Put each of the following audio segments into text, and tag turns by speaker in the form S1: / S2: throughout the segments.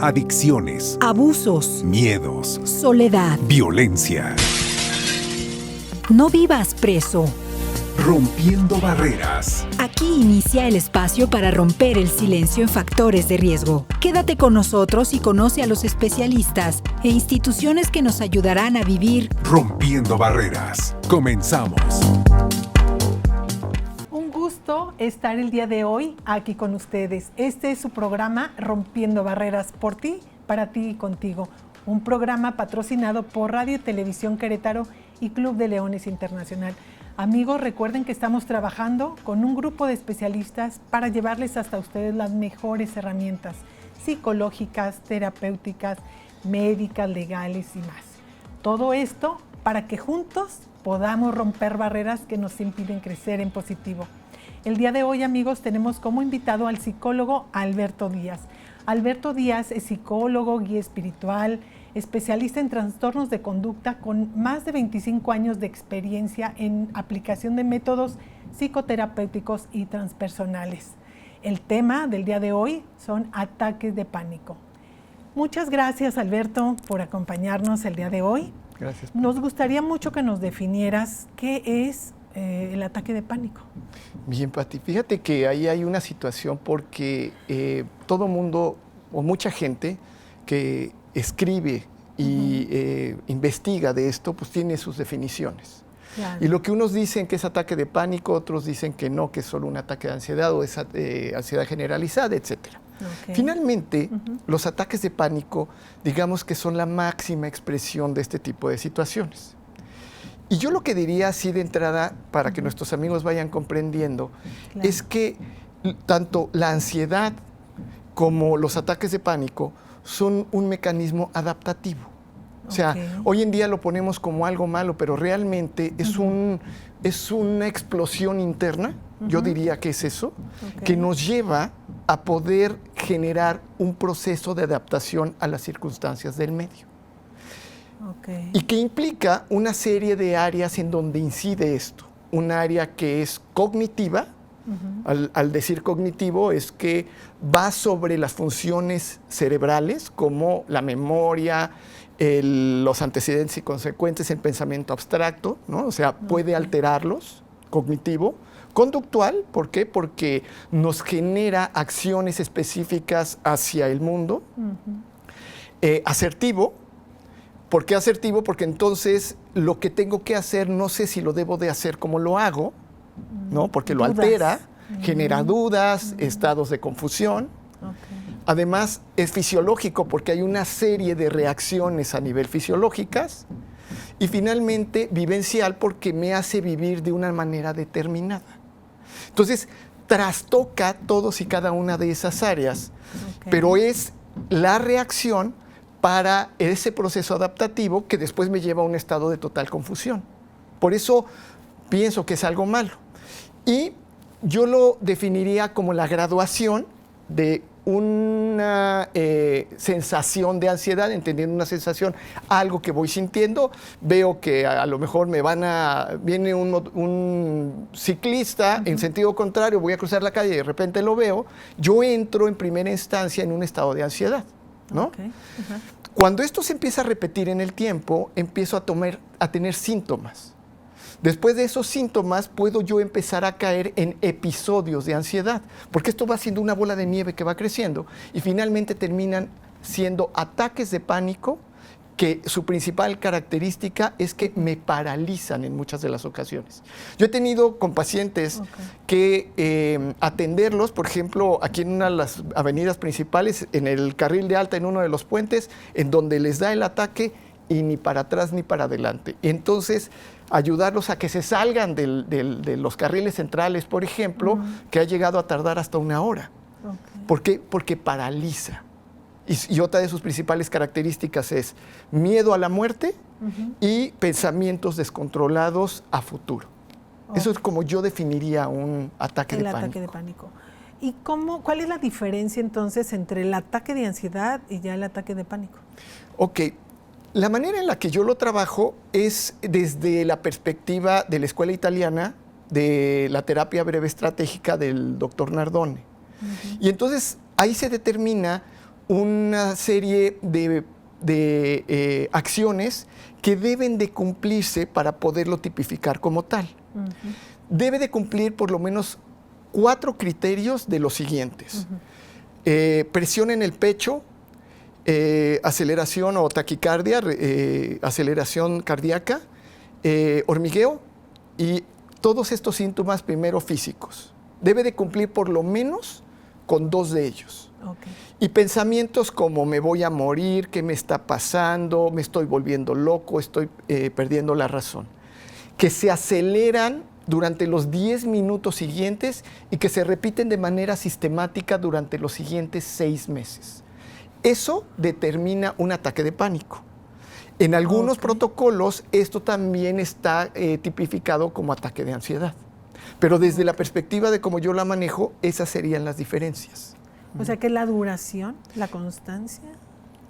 S1: adicciones,
S2: abusos,
S1: miedos,
S2: soledad,
S1: violencia.
S2: No vivas preso.
S1: Rompiendo barreras.
S2: Aquí inicia el espacio para romper el silencio en factores de riesgo. Quédate con nosotros y conoce a los especialistas e instituciones que nos ayudarán a vivir
S1: Rompiendo barreras. Comenzamos.
S3: Un gusto estar el día de hoy aquí con ustedes. Este es su programa Rompiendo Barreras, por ti, para ti y contigo. Un programa patrocinado por Radio y Televisión Querétaro y Club de Leones Internacional. Amigos, recuerden que estamos trabajando con un grupo de especialistas para llevarles hasta ustedes las mejores herramientas psicológicas, terapéuticas, médicas, legales y más. Todo esto para que juntos podamos romper barreras que nos impiden crecer en positivo. El día de hoy, amigos, tenemos como invitado al psicólogo Alberto Díaz. Alberto Díaz es psicólogo, guía espiritual, especialista en trastornos de conducta con más de 25 años de experiencia en aplicación de métodos psicoterapéuticos y transpersonales. El tema del día de hoy son ataques de pánico. Muchas gracias, Alberto, por acompañarnos el día de hoy.
S4: Gracias.
S3: Nos gustaría mucho que nos definieras qué es el ataque de pánico.
S4: Bien, Pati, fíjate que ahí hay una situación porque todo mundo o mucha gente que escribe y investiga de esto, pues tiene sus definiciones. Claro. Y lo que unos dicen que es ataque de pánico, otros dicen que no, que es solo un ataque de ansiedad o es ansiedad generalizada, etc. Okay. Finalmente, los ataques de pánico, digamos que son la máxima expresión de este tipo de situaciones. Y yo lo que diría así de entrada, para que nuestros amigos vayan comprendiendo, claro, es que tanto la ansiedad como los ataques de pánico son un mecanismo adaptativo. O sea, hoy en día lo ponemos como algo malo, pero realmente es una explosión interna, yo diría que es eso, que nos lleva a poder generar un proceso de adaptación a las circunstancias del medio. Y que implica una serie de áreas en donde incide esto. Un área que es cognitiva, al decir cognitivo es que va sobre las funciones cerebrales como la memoria, los antecedentes y consecuencias, el pensamiento abstracto, ¿no? O sea, puede alterarlos, cognitivo. Conductual, ¿por qué? Porque nos genera acciones específicas hacia el mundo. Asertivo. ¿Por qué asertivo? Porque entonces lo que tengo que hacer no sé si lo debo de hacer como lo hago, ¿no? Porque lo altera, genera dudas, estados de confusión. Además, es fisiológico porque hay una serie de reacciones a nivel fisiológicas. Y finalmente, vivencial porque me hace vivir de una manera determinada. Entonces, trastoca todos y cada una de esas áreas, pero es la reacción para ese proceso adaptativo que después me lleva a un estado de total confusión. Por eso pienso que es algo malo. Y yo lo definiría como la graduación de una sensación de ansiedad, entendiendo una sensación, algo que voy sintiendo, veo que a lo mejor viene un ciclista en sentido contrario, voy a cruzar la calle y de repente lo veo, yo entro en primera instancia en un estado de ansiedad, ¿no? Cuando esto se empieza a repetir en el tiempo, empiezo a tener síntomas. Después de esos síntomas, puedo yo empezar a caer en episodios de ansiedad, porque esto va siendo una bola de nieve que va creciendo y finalmente terminan siendo ataques de pánico que su principal característica es que me paralizan en muchas de las ocasiones. Yo he tenido con pacientes que atenderlos, por ejemplo, aquí en una de las avenidas principales, en el carril de alta, en uno de los puentes, en donde les da el ataque y ni para atrás ni para adelante. Entonces, ayudarlos a que se salgan de los carriles centrales, por ejemplo, que ha llegado a tardar hasta 1 hora. ¿Por qué? Porque paraliza. Y otra de sus principales características es miedo a la muerte y pensamientos descontrolados a futuro. Eso es como yo definiría un ataque de pánico.
S3: El ataque de pánico. ¿Y cuál es la diferencia entonces entre el ataque de ansiedad y ya el ataque de pánico?
S4: Ok. La manera en la que yo lo trabajo es desde la perspectiva de la escuela italiana de la terapia breve estratégica del doctor Nardone. Y entonces ahí se determina una serie de acciones que deben de cumplirse para poderlo tipificar como tal. Debe de cumplir por lo menos 4 criterios de los siguientes. Presión en el pecho, aceleración o taquicardia, aceleración cardíaca, hormigueo y todos estos síntomas primero físicos. Debe de cumplir por lo menos con 2 de ellos.
S3: Okay.
S4: Y pensamientos como me voy a morir, qué me está pasando, me estoy volviendo loco, estoy perdiendo la razón, que se aceleran durante los 10 minutos siguientes y que se repiten de manera sistemática durante los siguientes 6 meses. Eso determina un ataque de pánico. En algunos protocolos esto también está tipificado como ataque de ansiedad. Pero desde la perspectiva de cómo yo la manejo, esas serían las diferencias.
S3: O sea que la duración, la constancia.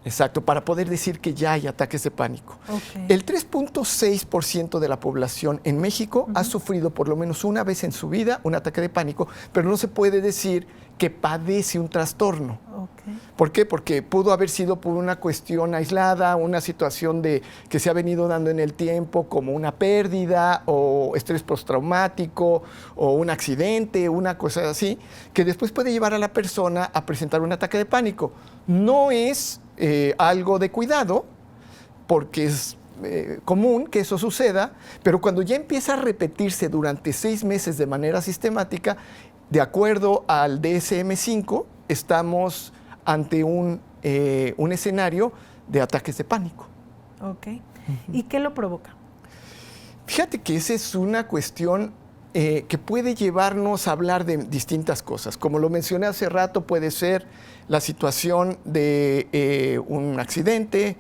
S4: Exacto, para poder decir que ya hay ataques de pánico.
S3: Okay.
S4: El 3.6% de la población en México ha sufrido por lo menos una vez en su vida un ataque de pánico, pero no se puede decir que padece un trastorno.
S3: Okay.
S4: ¿Por qué? Porque pudo haber sido por una cuestión aislada, una situación que se ha venido dando en el tiempo, como una pérdida o estrés postraumático o un accidente, una cosa así, que después puede llevar a la persona a presentar un ataque de pánico. No es algo de cuidado, porque es común que eso suceda, pero cuando ya empieza a repetirse durante 6 meses de manera sistemática, de acuerdo al DSM-5, estamos ante un escenario de ataques de pánico.
S3: Ok. ¿Y qué lo provoca?
S4: Fíjate que esa es una cuestión que puede llevarnos a hablar de distintas cosas. Como lo mencioné hace rato, puede ser la situación de un accidente,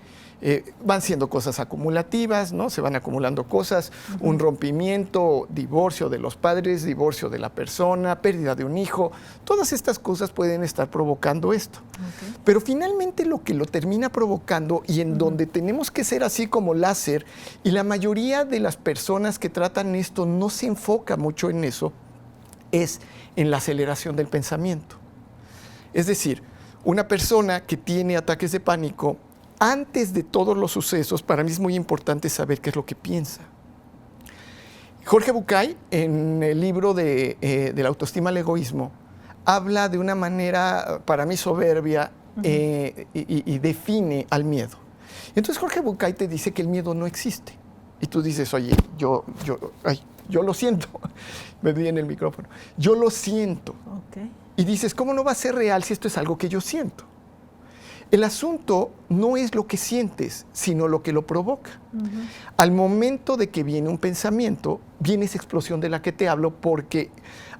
S4: van siendo cosas acumulativas, ¿no? Se van acumulando cosas, un rompimiento, divorcio de los padres, divorcio de la persona, pérdida de un hijo, todas estas cosas pueden estar provocando esto. Okay. Pero finalmente lo que lo termina provocando y en donde tenemos que ser así como láser, y la mayoría de las personas que tratan esto no se enfoca mucho en eso, es en la aceleración del pensamiento. Es decir, una persona que tiene ataques de pánico, antes de todos los sucesos, para mí es muy importante saber qué es lo que piensa. Jorge Bucay, en el libro de la autoestima al egoísmo, habla de una manera, para mí, soberbia y define al miedo. Entonces Jorge Bucay te dice que el miedo no existe. Y tú dices, oye, yo lo siento. Me di en el micrófono. Yo lo siento.
S3: Okay.
S4: Y dices, ¿cómo no va a ser real si esto es algo que yo siento? El asunto no es lo que sientes, sino lo que lo provoca. Al momento de que viene un pensamiento, viene esa explosión de la que te hablo, porque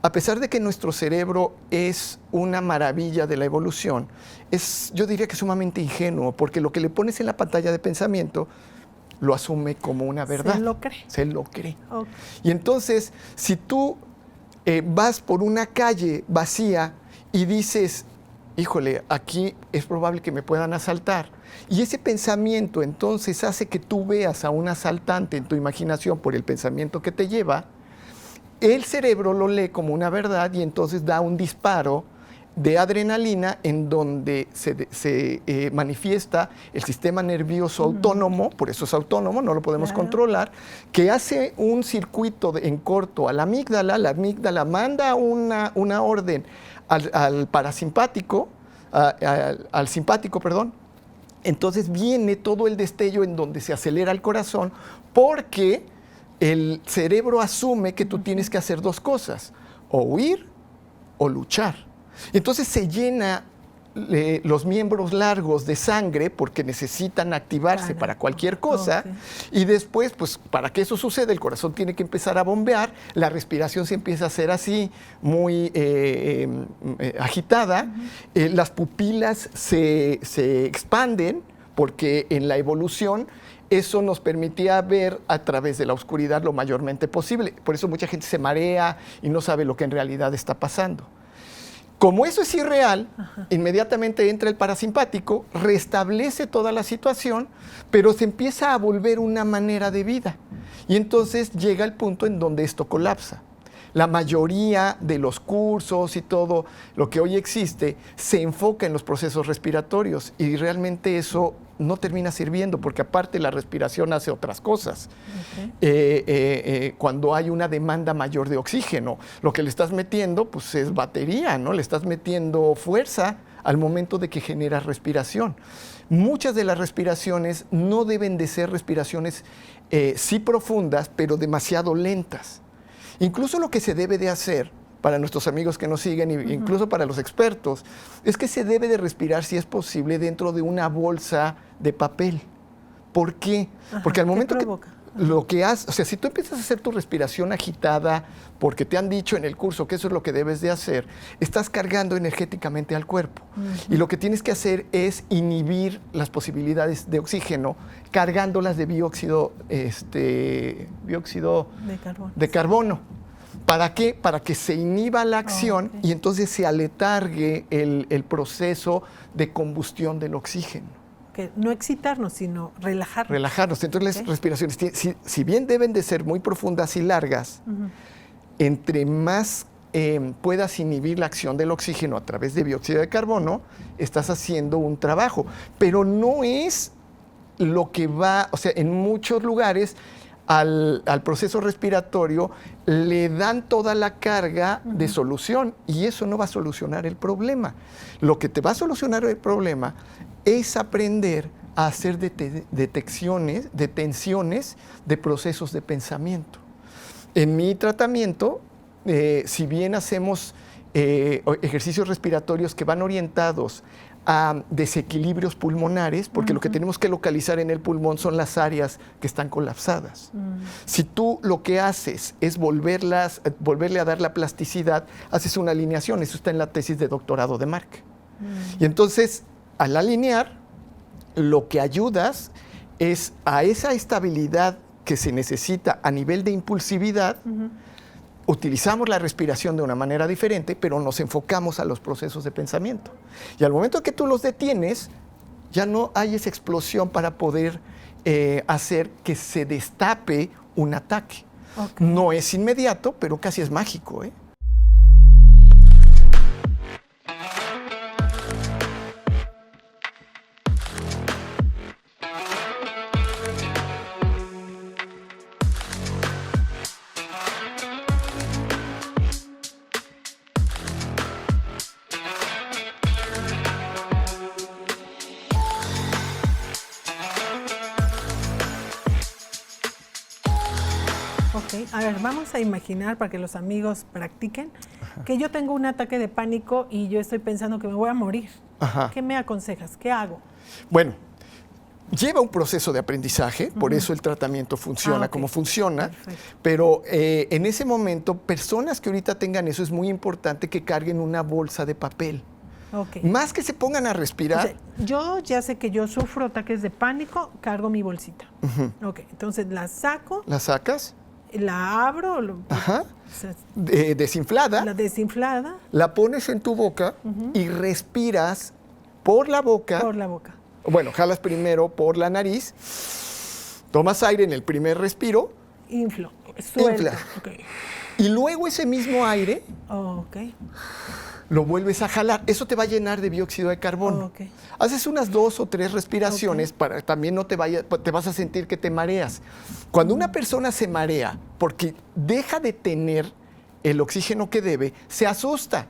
S4: a pesar de que nuestro cerebro es una maravilla de la evolución, yo diría que es sumamente ingenuo, porque lo que le pones en la pantalla de pensamiento lo asume como una verdad.
S3: Se lo cree.
S4: Se lo cree.
S3: Okay.
S4: Y entonces, si tú vas por una calle vacía y dices, híjole, aquí es probable que me puedan asaltar. Y ese pensamiento entonces hace que tú veas a un asaltante en tu imaginación por el pensamiento que te lleva. El cerebro lo lee como una verdad y entonces da un disparo de adrenalina en donde se manifiesta el sistema nervioso autónomo, por eso es autónomo, no lo podemos controlar, que hace un circuito en corto a la amígdala manda una orden al parasimpático, al simpático, perdón. Entonces viene todo el destello en donde se acelera el corazón, porque el cerebro asume que tú tienes que hacer 2 cosas, o huir o luchar. Entonces se llena los miembros largos de sangre porque necesitan activarse para cualquier cosa. Y después, pues para que eso suceda, el corazón tiene que empezar a bombear, la respiración se empieza a hacer así, muy agitada, las pupilas se expanden porque en la evolución eso nos permitía ver a través de la oscuridad lo mayormente posible. Por eso mucha gente se marea y no sabe lo que en realidad está pasando. Como eso es irreal, inmediatamente entra el parasimpático, restablece toda la situación, pero se empieza a volver una manera de vida. Y entonces llega el punto en donde esto colapsa. La mayoría de los cursos y todo lo que hoy existe se enfoca en los procesos respiratorios y realmente eso no termina sirviendo porque aparte la respiración hace otras cosas. Cuando hay una demanda mayor de oxígeno, lo que le estás metiendo pues es batería, ¿no? Le estás metiendo fuerza al momento de que genera respiración. Muchas de las respiraciones no deben de ser respiraciones sí profundas, pero demasiado lentas. Incluso lo que se debe de hacer para nuestros amigos que nos siguen, incluso para los expertos, es que se debe de respirar, si es posible, dentro de una bolsa de papel. ¿Por qué? Porque al momento que lo que haces, o sea, si tú empiezas a hacer tu respiración agitada, porque te han dicho en el curso que eso es lo que debes de hacer, estás cargando energéticamente al cuerpo. Y lo que tienes que hacer es inhibir las posibilidades de oxígeno, cargándolas de dióxido de carbono. ¿Para qué? Para que se inhiba la acción y entonces se aletargue el proceso de combustión del oxígeno.
S3: Que no excitarnos, sino relajarnos.
S4: Relajarnos. Entonces las respiraciones, si bien deben de ser muy profundas y largas, entre más puedas inhibir la acción del oxígeno a través de dióxido de carbono, estás haciendo un trabajo. Pero no es lo que va, o sea, en muchos lugares al proceso respiratorio le dan toda la carga de solución y eso no va a solucionar el problema. Lo que te va a solucionar el problema es aprender a hacer detenciones de procesos de pensamiento. En mi tratamiento, si bien hacemos ejercicios respiratorios que van orientados a desequilibrios pulmonares, porque lo que tenemos que localizar en el pulmón son las áreas que están colapsadas. Si tú lo que haces es volverle a dar la plasticidad, haces una alineación. Eso está en la tesis de doctorado de Mark. Y entonces, al alinear, lo que ayudas es a esa estabilidad que se necesita a nivel de impulsividad. Utilizamos la respiración de una manera diferente, pero nos enfocamos a los procesos de pensamiento. Y al momento que tú los detienes, ya no hay esa explosión para poder hacer que se destape un ataque. No es inmediato, pero casi es mágico, ¿eh?
S3: A ver, vamos a imaginar, para que los amigos practiquen, que yo tengo un ataque de pánico y yo estoy pensando que me voy a morir. ¿Qué me aconsejas? ¿Qué hago? Bueno,
S4: lleva un proceso de aprendizaje, por eso el tratamiento funciona como funciona. Perfecto. Pero en ese momento, personas que ahorita tengan eso, es muy importante que carguen una bolsa de papel. Más que se pongan a respirar.
S3: O sea, yo ya sé que yo sufro ataques de pánico, cargo mi bolsita. Entonces la saco.
S4: ¿La sacas?
S3: La abro.
S4: Desinflada.
S3: La desinflada.
S4: La pones en tu boca y respiras por la boca.
S3: Por la boca.
S4: Bueno, jalas primero por la nariz, tomas aire en el primer respiro.
S3: Inflo.
S4: Infla. Y luego ese mismo aire lo vuelves a jalar. Eso te va a llenar de dióxido de carbono. Haces unas 2 o 3 respiraciones para también no te vas a sentir que te mareas. Cuando una persona se marea porque deja de tener el oxígeno que debe, se asusta.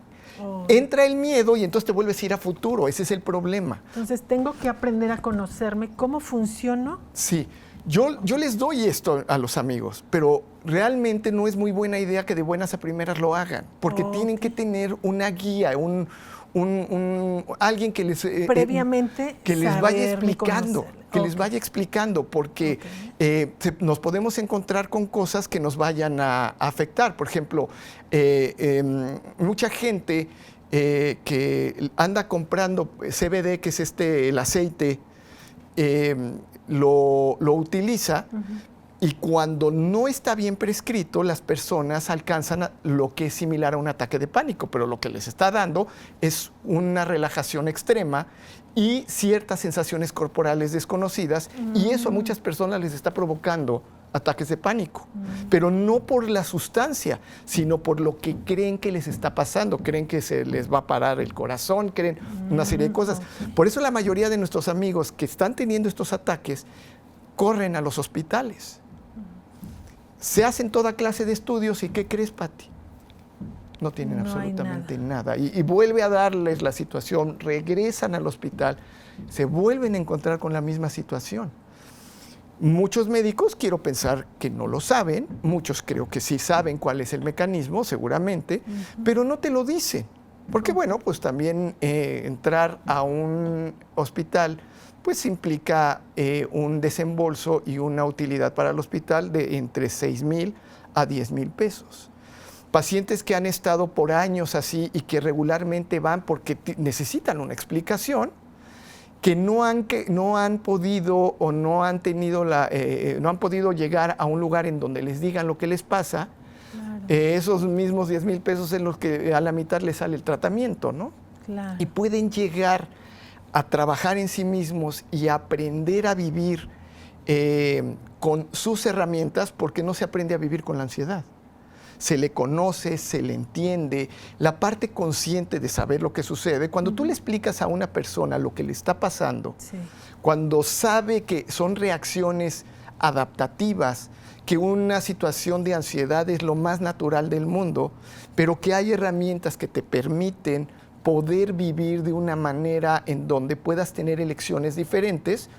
S4: Entra el miedo y entonces te vuelves a ir a futuro. Ese es el problema.
S3: Entonces, tengo que aprender a conocerme. ¿Cómo funciono?
S4: Sí. Yo les doy esto a los amigos, pero realmente no es muy buena idea que de buenas a primeras lo hagan, porque tienen que tener una guía, alguien que les
S3: previamente
S4: que les vaya explicando, les vaya explicando, porque nos podemos encontrar con cosas que nos vayan a afectar. Por ejemplo, mucha gente que anda comprando CBD, que es el aceite, lo utiliza y cuando no está bien prescrito, las personas alcanzan lo que es similar a un ataque de pánico, pero lo que les está dando es una relajación extrema y ciertas sensaciones corporales desconocidas y eso a muchas personas les está provocando ataques de pánico, pero no por la sustancia, sino por lo que creen que les está pasando. Creen que se les va a parar el corazón, creen una serie de cosas. Por eso la mayoría de nuestros amigos que están teniendo estos ataques corren a los hospitales. Se hacen toda clase de estudios y ¿qué crees, Pati? No tienen absolutamente nada. Y vuelve a darles la situación, regresan al hospital, se vuelven a encontrar con la misma situación. Muchos médicos quiero pensar que no lo saben, muchos creo que sí saben cuál es el mecanismo, seguramente, pero no te lo dicen. Porque bueno, pues también entrar a un hospital pues implica un desembolso y una utilidad para el hospital de entre 6,000 a 10,000 pesos. Pacientes que han estado por años así y que regularmente van porque necesitan una explicación, que no han podido o no han tenido no han podido llegar a un lugar en donde les digan lo que les pasa, claro. Esos mismos 10,000 pesos en los que a la mitad les sale el tratamiento, ¿no?
S3: Claro.
S4: Y pueden llegar a trabajar en sí mismos y aprender a vivir con sus herramientas, porque no se aprende a vivir con la ansiedad. Se le conoce, se le entiende, la parte consciente de saber lo que sucede. Cuando tú le explicas a una persona lo que le está pasando, sí. Cuando sabe que son reacciones adaptativas, que una situación de ansiedad es lo más natural del mundo, pero que hay herramientas que te permiten poder vivir de una manera en donde puedas tener elecciones diferentes,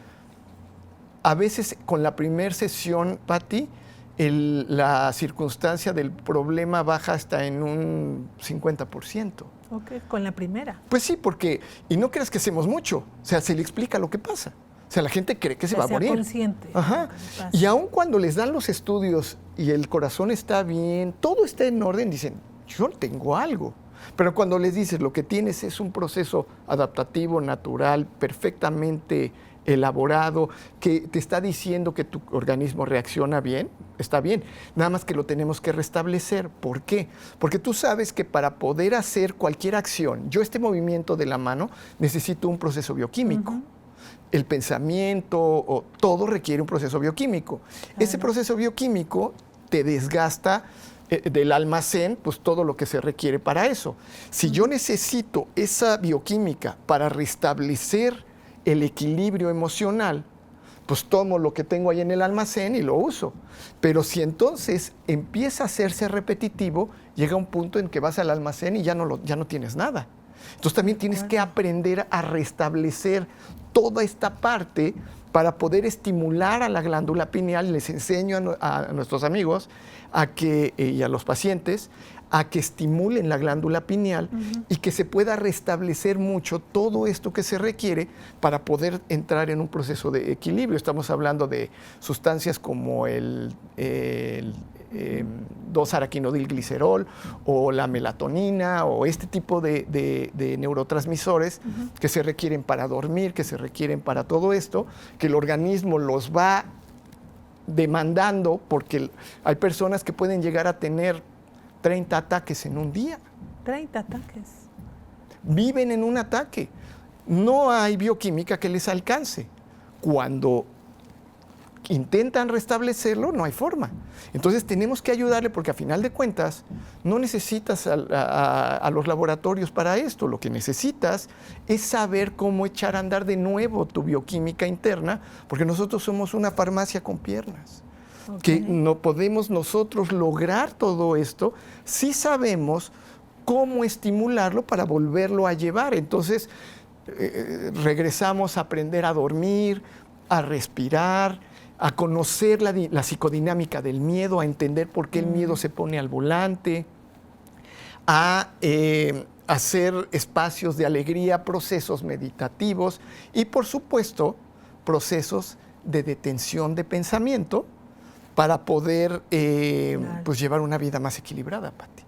S4: a veces con la primera sesión, Pati, la circunstancia del problema baja hasta en un 50%.
S3: Ok, con la primera.
S4: Pues sí, porque, y no creas que hacemos mucho, o sea, se le explica lo que pasa. O sea, la gente cree que se va a morir.
S3: Consciente.
S4: Ajá. Y aun cuando les dan los estudios y el corazón está bien, todo está en orden, dicen, yo tengo algo. Pero cuando les dices lo que tienes es un proceso adaptativo, natural, perfectamente elaborado, que te está diciendo que tu organismo reacciona bien, está bien, nada más que lo tenemos que restablecer. ¿Por qué? Porque tú sabes que para poder hacer cualquier acción, yo este movimiento de la mano necesito un proceso bioquímico. El pensamiento, o todo requiere un proceso bioquímico. Claro. Ese proceso bioquímico te desgasta del almacén, pues todo lo que se requiere para eso. Si yo necesito esa bioquímica para restablecer el equilibrio emocional, pues tomo lo que tengo ahí en el almacén y lo uso. Pero si entonces empieza a hacerse repetitivo, llega un punto en que vas al almacén y ya no tienes nada. Entonces también tienes que aprender a restablecer toda esta parte para poder estimular a la glándula pineal. Les enseño a nuestros amigos y a los pacientes a que estimulen la glándula pineal y que se pueda restablecer mucho todo esto que se requiere para poder entrar en un proceso de equilibrio. Estamos hablando de sustancias como el 2-araquinodilglicerol o la melatonina o este tipo de neurotransmisores que se requieren para dormir, que se requieren para todo esto, que el organismo los va demandando, porque hay personas que pueden llegar a tener 30 ataques en un día.
S3: 30 ataques.
S4: Viven en un ataque. No hay bioquímica que les alcance. Cuando intentan restablecerlo, no hay forma. Entonces tenemos que ayudarle, porque a final de cuentas no necesitas a los laboratorios para esto. Lo que necesitas es saber cómo echar a andar de nuevo tu bioquímica interna, porque nosotros somos una farmacia con piernas. Okay. Que no podemos nosotros lograr todo esto si sabemos cómo estimularlo para volverlo a llevar. Entonces regresamos a aprender a dormir, a respirar, a conocer la psicodinámica del miedo, a entender por qué el miedo se pone al volante, a hacer espacios de alegría, procesos meditativos y, por supuesto, procesos de detención de pensamiento para poder pues llevar una vida más equilibrada, Pati.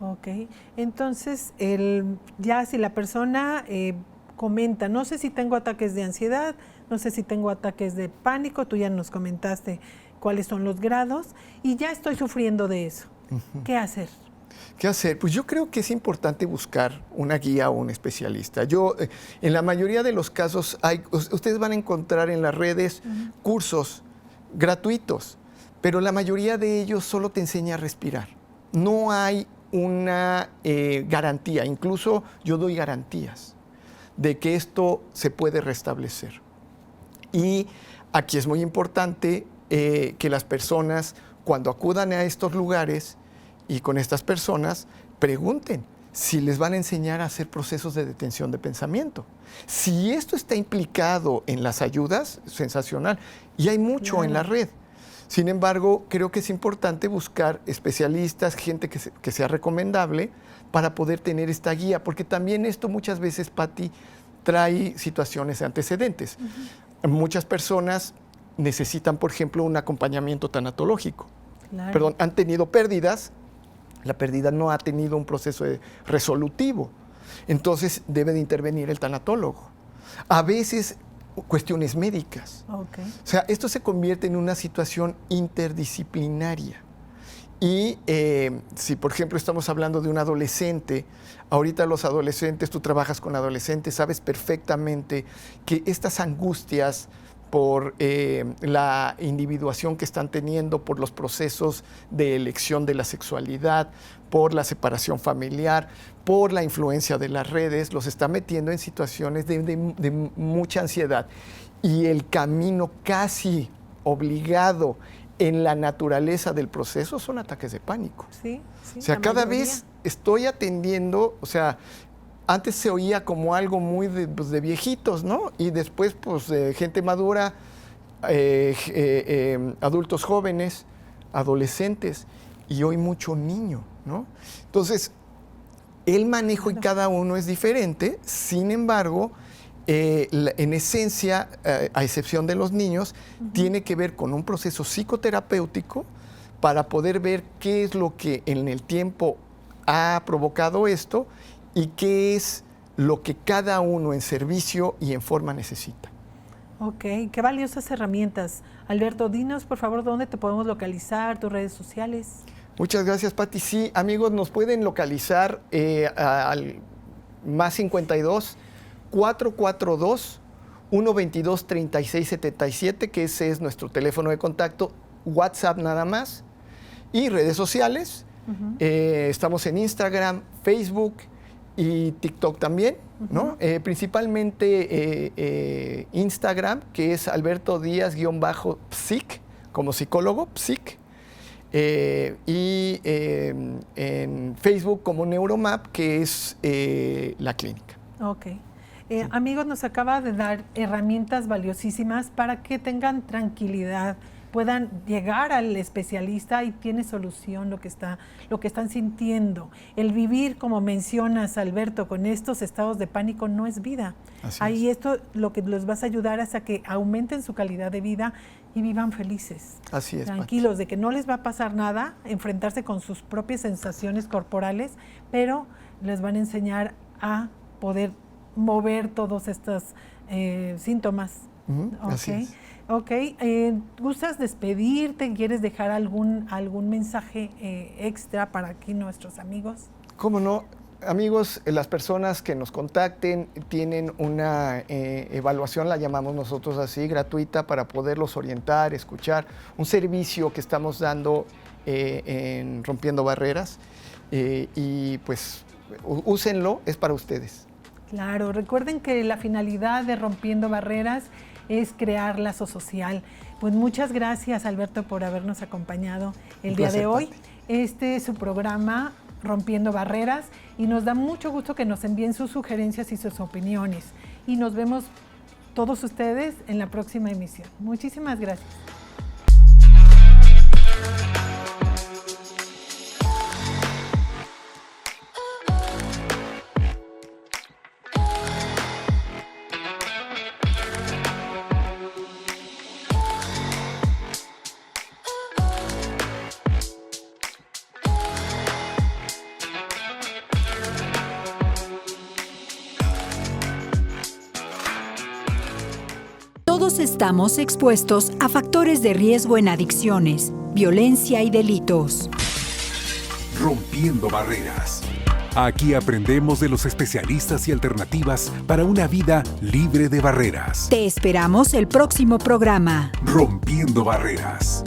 S3: Ok, entonces ya si la persona comenta, no sé si tengo ataques de ansiedad, no sé si tengo ataques de pánico, tú ya nos comentaste cuáles son los grados y ya estoy sufriendo de eso. ¿Qué hacer?
S4: ¿Qué hacer? Pues yo creo que es importante buscar una guía o un especialista. En la mayoría de los casos, ustedes van a encontrar en las redes cursos gratuitos pero la mayoría de ellos solo te enseña a respirar. No hay una garantía, incluso yo doy garantías de que esto se puede restablecer. Y aquí es muy importante que las personas, cuando acudan a estos lugares y con estas personas, pregunten si les van a enseñar a hacer procesos de detención de pensamiento. Si esto está implicado en las ayudas, sensacional. Y hay mucho en la red. Sin embargo, creo que es importante buscar especialistas, gente que sea recomendable para poder tener esta guía, porque también esto muchas veces, Pati, trae situaciones de antecedentes. Muchas personas necesitan, por ejemplo, un acompañamiento tanatológico. Perdón, han tenido pérdidas, la pérdida no ha tenido un proceso resolutivo, entonces debe de intervenir el tanatólogo. A veces cuestiones médicas. O sea, esto se convierte en una situación interdisciplinaria. Y si, por ejemplo, estamos hablando de un adolescente, ahorita los adolescentes, tú trabajas con adolescentes, sabes perfectamente que estas angustias por la individuación que están teniendo, por los procesos de elección de la sexualidad, por la separación familiar, por la influencia de las redes, los está metiendo en situaciones de mucha ansiedad. Y el camino casi obligado en la naturaleza del proceso son ataques de pánico.
S3: Sí,
S4: o sea, cada vez estoy atendiendo, o sea, antes se oía como algo muy de viejitos, ¿no? Y después, pues, de gente madura, adultos jóvenes, adolescentes, y hoy mucho niño, ¿no? Entonces, el manejo en cada uno es diferente, sin embargo, en esencia, a excepción de los niños, tiene que ver con un proceso psicoterapéutico para poder ver qué es lo que en el tiempo ha provocado esto y qué es lo que cada uno en servicio y en forma necesita.
S3: Ok, qué valiosas herramientas. Alberto, dinos por favor dónde te podemos localizar, tus redes sociales.
S4: Muchas gracias, Pati. Sí, amigos, nos pueden localizar al más 52 442 122 3677, que ese es nuestro teléfono de contacto, WhatsApp nada más, y redes sociales. Estamos en Instagram, Facebook y TikTok también, ¿no? Principalmente Instagram, que es Alberto Díaz-Psic, como psicólogo, Psic. Y en Facebook como Neuromap, que es la clínica.
S3: Ok. Amigos, nos acaba de dar herramientas valiosísimas para que tengan tranquilidad, puedan llegar al especialista y tiene solución lo que están sintiendo. El vivir, como mencionas, Alberto, con estos estados de pánico no es vida. Ahí esto lo que les vas a ayudar es a que aumenten su calidad de vida y vivan felices.
S4: Así es,
S3: tranquilos,
S4: Pati.
S3: de que no les va a pasar nada, enfrentarse con sus propias sensaciones corporales, pero les van a enseñar a poder mover todos estos síntomas.
S4: Así es.
S3: Ok, ¿gustas despedirte? ¿Quieres dejar algún mensaje extra para aquí nuestros amigos?
S4: ¿Cómo no? Amigos, las personas que nos contacten tienen una evaluación, la llamamos nosotros así, gratuita, para poderlos orientar, escuchar. Un servicio que estamos dando en Rompiendo Barreras y pues úsenlo, es para ustedes.
S3: Claro, recuerden que la finalidad de Rompiendo Barreras es crear lazo social. Pues muchas gracias, Alberto, por habernos acompañado el día de hoy. Este es su programa Rompiendo Barreras y nos da mucho gusto que nos envíen sus sugerencias y sus opiniones. Y nos vemos todos ustedes en la próxima emisión. Muchísimas gracias.
S2: Todos estamos expuestos a factores de riesgo en adicciones, violencia y delitos.
S1: Rompiendo Barreras. Aquí aprendemos de los especialistas y alternativas para una vida libre de barreras.
S2: Te esperamos el próximo programa.
S1: Rompiendo Barreras.